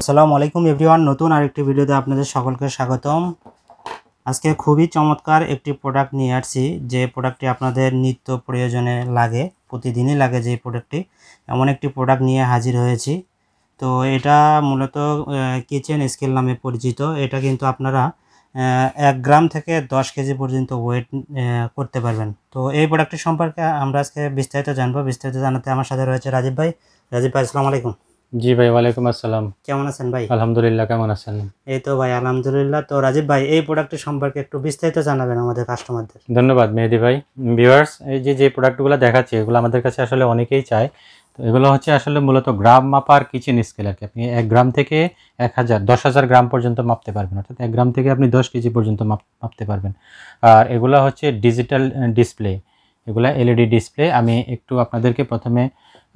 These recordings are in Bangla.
আসসালামু আলাইকুম এভরিওয়ান, নতুন আরেকটি ভিডিওতে আপনাদের সকলকে স্বাগতম। আজকে খুবই চমৎকার একটি প্রোডাক্ট নিয়ে আসছি, যে প্রোডাক্টটি আপনাদের নিত্য প্রয়োজনে লাগে, প্রতিদিনই লাগে। যে প্রোডাক্টটি এমন একটি প্রোডাক্ট নিয়ে হাজির হয়েছি। তো এটা মূলত কিচেন স্কেল নামে পরিচিত। এটা কিন্তু আপনারা 1 গ্রাম থেকে 10 কেজি পর্যন্ত ওয়েট করতে পারবেন। তো এই প্রোডাক্টটি সম্পর্কে আমরা আজকে বিস্তারিত জানবো। বিস্তারিত জানাতে আমার সাথে রয়েছে রাজীব ভাই। রাজীব ভাই, আসসালামু আলাইকুম। জি ভাই, ওয়ালাইকুম আসসালাম। কেমন আছেন ভাই? আলহামদুলিল্লাহ, কেমন আছেন? এই তো ভাই, আলহামদুলিল্লাহ। তো রাজীব ভাই, এই প্রোডাক্টটি সম্পর্কে একটু বিস্তারিত জানাবেন আমাদের কাস্টমারদের। ধন্যবাদ মেহেদি ভাই। ভিউয়ার্স, এই যে প্রোডাক্টগুলো দেখাচ্ছি এগুলো আমাদের কাছে আসলে অনেকেই চায়। তো এগুলো হচ্ছে আসলে মূলত গ্রাম মাপার কিচেন স্কেল আর কি। আপনি 1 গ্রাম থেকে 10,000 গ্রাম পর্যন্ত মাপতে পারবেন, অর্থাৎ 1 গ্রাম থেকে আপনি 10 কেজি পর্যন্ত মাপতে পারবেন। আর এগুলো হচ্ছে ডিজিটাল ডিসপ্লে, এগুলা এলইডি ডিসপ্লে। আমি একটু আপনাদেরকে প্রথমে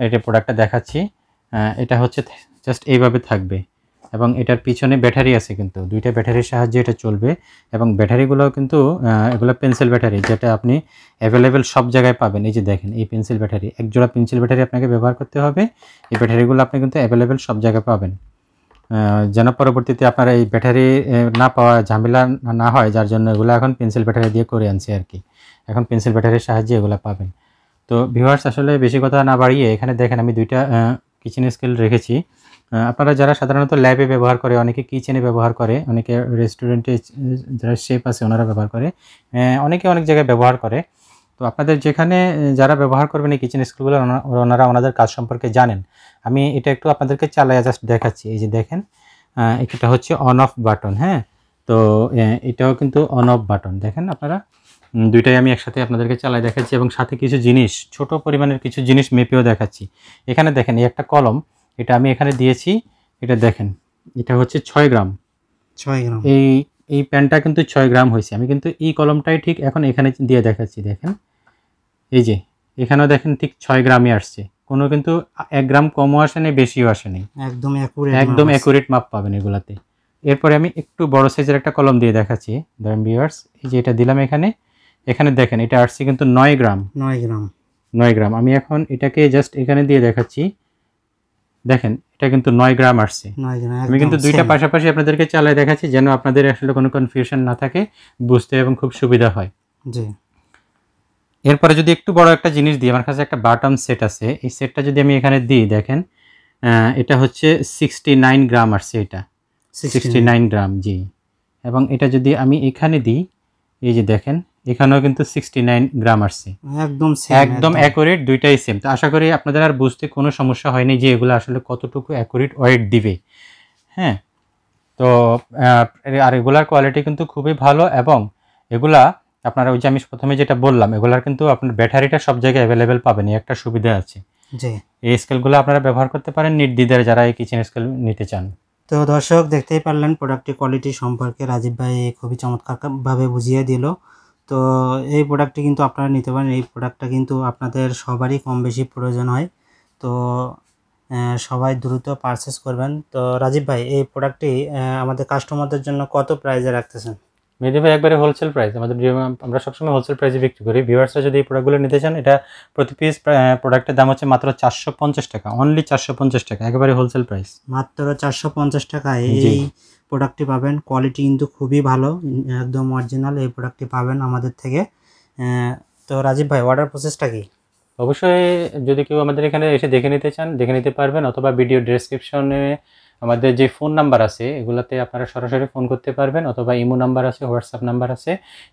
এটা প্রোডাক্টটা দেখাচ্ছি। এটা হচ্ছে জাস্ট এইভাবে থাকবে, এবং এটার পিছনে ব্যাটারি আছে, কিন্তু 2টা ব্যাটারির সাহায্যে এটা চলবে। এবং ব্যাটারিগুলো কিন্তু এগুলো পেন্সিল ব্যাটারি, যেটা আপনি অ্যাভেলেবেল সব জায়গায় পাবেন। এই যে দেখেন, এই পেন্সিল ব্যাটারি, এক জোড়া পেন্সিল ব্যাটারি আপনাকে ব্যবহার করতে হবে। এই ব্যাটারিগুলো আপনি কিন্তু অ্যাভেলেবেল সব জায়গায় পাবেন, যেন পরবর্তীতে আপনারা এই ব্যাটারি না পাওয়া ঝামেলা না হয়, যার জন্য এগুলো এখন পেন্সিল ব্যাটারি দিয়ে করে আনছি আর কি। এখন পেন্সিল ব্যাটারির সাহায্যে এগুলো পাবেন। তো ভিউয়ার্স, আসলে বেশি কথা না বাড়িয়ে এখানে দেখেন আমি 2টা কিচেন স্কেল রেখেছি। আপনারা যারা সাধারণত ল্যাবে ব্যবহার করে, অনেকে কিচেনে ব্যবহার করে, অনেকে রেস্টুরেন্টে যারা শেফ আছে ওনারা ব্যবহার করে, অনেকে অনেক জায়গায় ব্যবহার করে। তো আপনাদের যেখানে যারা ব্যবহার করবেন এই কিচেন স্কেলগুলো, ওনারা ওনাদের কাজ সম্পর্কে জানেন। আমি এটা একটু আপনাদেরকে চালাইয়া জাস্ট দেখাচ্ছি। এই যে দেখেন, এটা হচ্ছে অন অফ বাটন। হ্যাঁ, তো এটাও কিন্তু অন অফ বাটন। দেখেন আপনারা, 2টাই আমি একসাথে আপনাদেরকে চালাই দেখাচ্ছি, এবং সাথে কিছু জিনিস, ছোট পরিমাণের কিছু জিনিস মেপেও দেখাচ্ছি। এখানে দেখেন, এই একটা কলম, এটা আমি এখানে দিয়েছি। এটা দেখেন, এটা হচ্ছে 6 গ্রাম। 6 গ্রাম। এই প্যানটা কিন্তু 6 গ্রাম হয়েছে। আমি কিন্তু এই কলমটাই ঠিক এখন এখানে দিয়ে দেখাচ্ছি। দেখেন, এই যে এখানেও দেখেন ঠিক 6 গ্রামই আসছে, কোনো কিন্তু 1 গ্রাম কমও আসে নাই, বেশিও আসে নাই, একদম অ্যাকুরেট মাপ পাবেন এগুলাতে। এরপরে আমি একটু বড় সাইজের একটা কলম দিয়ে দেখাচ্ছি। ধরেন ভিউয়ার্স, এই যে এটা দিলাম এখানে দেখেন, এটা আসছে কিন্তু 9 গ্রাম। 9 গ্রাম। আমি এখন এটাকে জাস্ট এখানে দিয়ে দেখাচ্ছি। দেখেন, এটা কিন্তু 9 গ্রাম আসছে। আমি কিন্তু 2টা পাশাপাশি আপনাদেরকে চালিয়ে দেখাচ্ছি, যেন আপনাদের আসলে কোনো কনফিউশন না থাকে, বুঝতে এবং খুব সুবিধা হয়। জি। এরপরে যদি একটু বড় একটা জিনিস দিই, আমার কাছে একটা বাটম সেট আছে, এই সেটটা যদি আমি এখানে দিই, দেখেন এটা হচ্ছে 69 গ্রাম আসছে। এটা 69 গ্রাম, জি। এবং এটা যদি আমি এখানে দিই, এই যে দেখেন, এখানেও কিন্তু 69 গ্রাম আসছে, একদম অ্যাকুরেট, 2টাই সেম। তো আশা করি আপনাদের আর বুঝতে কোনো সমস্যা হয়নি যে এগুলো আসলে কতটুকু অ্যাকুরেট ওয়েট দিবে। হ্যাঁ, তো আর এগুলার কোয়ালিটি কিন্তু খুবই ভালো, এবং এগুলা আপনারা ওই যে আমি প্রথমে যেটা বললাম, এগুলার কিন্তু আপনার ব্যাটারিটা সব জায়গায় অ্যাভেলেবেল পাবেন, এই একটা সুবিধা আছে। জি, এই স্কেলগুলো আপনারা ব্যবহার করতে পারেন নির্দ্বিধায়, যারা এই কিচেন স্কেল নিতে চান। তো দর্শক, দেখতেই পারলেন প্রোডাক্টটি কোয়ালিটি সম্পর্কে রাজীব ভাই খুবই চমৎকারভাবে বুঝিয়ে দিল। তো এই প্রোডাক্টটি কিন্তু আপনারা নিতে পারেন। এই প্রোডাক্টটা কিন্তু আপনাদের সবারই কম বেশি প্রয়োজন হয়। তো সবাই দ্রুত পারচেস করবেন। তো রাজীব ভাই, এই প্রোডাক্টটি আমাদের কাস্টমারদের জন্য কত প্রাইসে রাখতেছেন? মেহেদি ভাই, একবারে হোলসেল প্রাইস। আমরা সবসময় হোলসেল প্রাইসে বিক্রি করি। ভিউয়ার্সরা যদি এই প্রোডাক্টগুলো নিতে চান, এটা প্রতি পিস প্রোডাক্টের দাম হচ্ছে মাত্র 450 টাকা, অনলি 450 টাকা, একেবারে হোলসেল প্রাইস। মাত্র 450 টাকায় এই প্রোডাক্টটি পাবেন। কোয়ালিটি কিন্তু খুবই ভালো, একদম অরিজিনাল এই প্রোডাক্টটি পাবেন আমাদের থেকে। তো রাজীব ভাই, অর্ডার প্রসেসটা কি? অবশ্যই যদি কেউ আমাদের এখানে এসে দেখে নিতে চান, দেখে নিতে পারবেন, অথবা ভিডিও ডেসক্রিপশনে আমাদের যে ফোন নাম্বার আছে এগুলাতে আপনারা সরাসরি ফোন করতে পারবেন, অথবা ইমো নাম্বার আছে, হোয়াটসঅ্যাপ নাম্বার আছে।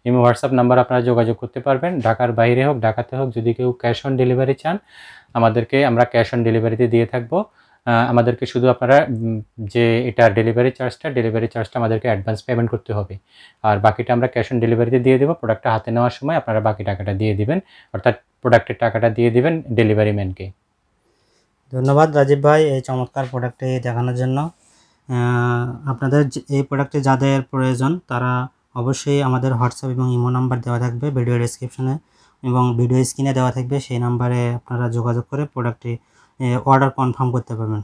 ইমো হোয়াটসঅ্যাপ নাম্বার আপনারা যোগাযোগ করতে পারবেন। ঢাকার বাইরে হোক, ঢাকাতে হোক, যদি কেউ ক্যাশ অন ডেলিভারি চান, আমরা ক্যাশ অন ডেলিভারিতে দিয়ে থাকবো। আমাদেরকে শুধু আপনারা যে এটার ডেলিভারি চার্জটা আমাদেরকে অ্যাডভান্স পেমেন্ট করতে হবে, আর বাকিটা আমরা ক্যাশ অন ডেলিভারিতে দিয়ে দেবো। প্রোডাক্টটা হাতে নেওয়ার সময় আপনারা বাকি টাকাটা দিয়ে দিবেন, অর্থাৎ প্রোডাক্টের টাকাটা দিয়ে দিবেন ডেলিভারি ম্যানকে। ধন্যবাদ রাজীব ভাই এই চমৎকার প্রোডাক্টটি দেখানোর জন্য। আপনাদের এই প্রোডাক্টটি যাদের প্রয়োজন, তারা অবশ্যই আমাদের হোয়াটসঅ্যাপ এবং ইমো নাম্বার দেওয়া থাকবে ভিডিও ডেসক্রিপশনে, এবং ভিডিও স্ক্রিনে দেওয়া থাকবে। সেই নাম্বারে আপনারা যোগাযোগ করে প্রোডাক্টটি অর্ডার কনফার্ম করতে পারবেন।